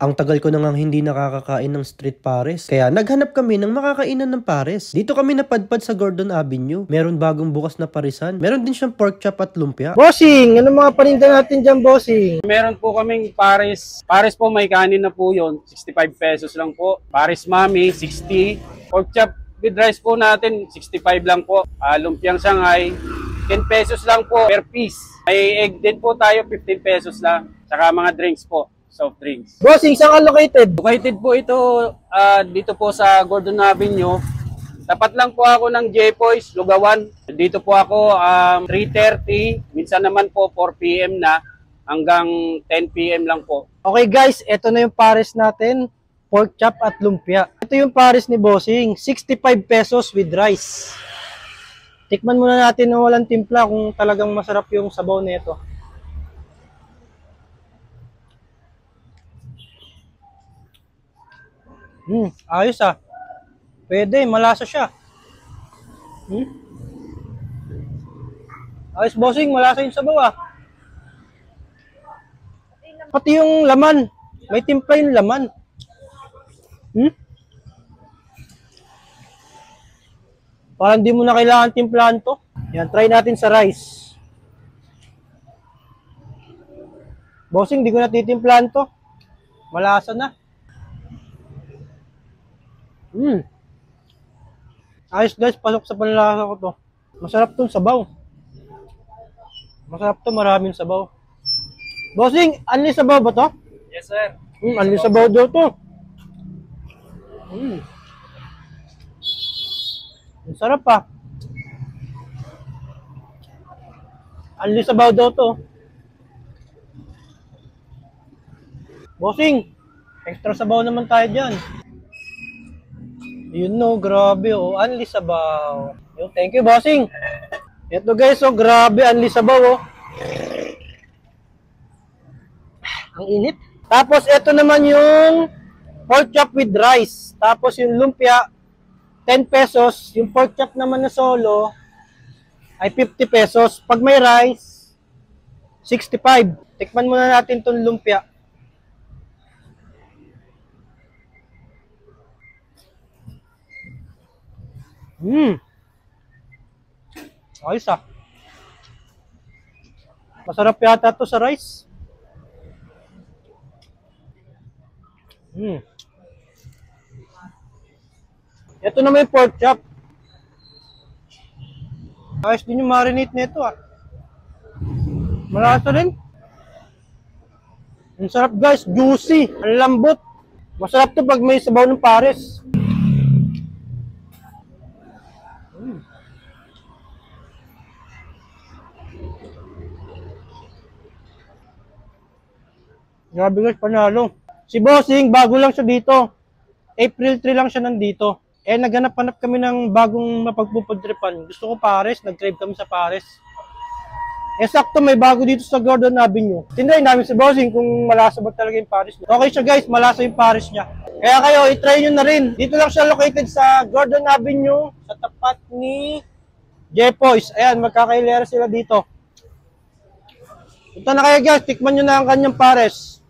Ang tagal ko na ngang hindi nakakakain ng street pares. Kaya naghanap kami ng makakainan ng pares. Dito kami napadpad sa Gordon Avenue. Meron bagong bukas na parisan. Meron din siyang pork chop at lumpia. Bossing, ano mga paninda natin dyan, bossing? Meron po kaming pares. Pares po may kanin na po yun. 65 pesos lang po. Pares mami, 60. Pork chop with rice po natin, 65 lang po. Lumpiang Shanghai, 10 pesos lang po per piece. May egg din po tayo, 15 pesos lang. Saka mga drinks po, soft drinks. Bossing, saan ka located? Located po ito dito po sa Gordon Avenue. Tapat lang po ako ng J-Poys, Lugawan. Dito po ako 3:30, minsan naman po 4 PM na hanggang 10 PM lang po. Okay guys, ito na yung pares natin. Pork chop at lumpia. Ito yung pares ni Bossing, 65 pesos with rice. Tikman muna natin na walang timpla kung talagang masarap yung sabaw nito. Ayos ah. Pwede, malasa siya. Ayos, Bossing, malasa yung sabaw ah. Pati yung laman, may timpla yung laman. Parang di mo na kailangan timplahan to. Yan, try natin sa rice. Bossing, di ko na titimplahan to. Malasa na. Ayos guys, pasok sa panlasa ko to. Masarap tong sabaw. Masarap to, maraming sabaw. Bossing, anli sabaw ba to? Yes, sir. Anli sabaw daw to. Ang sarap pa. Anli sabaw daw to. Bossing, extra sabaw naman tayo dyan. Yun no, grabe oh, anli sabaw. Yo, thank you, Bossing. Ito guys, oh, grabe, anli sabaw oh. Ang init. Tapos ito naman yung pork chop with rice. Tapos yung lumpia, 10 pesos. Yung pork chop naman na solo ay 50 pesos. Pag may rice, 65. Tikman muna natin itong lumpia. Ayos ah. Masarap yata ito sa rice. Ito naman yung pork chop. Ayos din yung marinate nito ah. Malasa rin. Ang sarap guys, juicy, ang lambot. Masarap to pag may sabaw ng pares. Grabe guys, panalo. Si Bossing, bago lang siya dito. April 3 lang siya nandito. Naghanap-hanap kami ng bagong mapagpupudripan. Gusto ko pares, nag-crave kami sa pares. Sakto, may bago dito sa Gordon Avenue. Tinry namin si Bossing kung malasa ba talaga yung pares niya. Okay siya guys, malasa yung pares niya. Kaya kayo, itry nyo na rin. Dito lang siya located sa Gordon Avenue, sa tapat ni J-Poys. Ayan, magkakailera sila dito. Ito na kayo guys, tikman nyo na ang kanyang pares.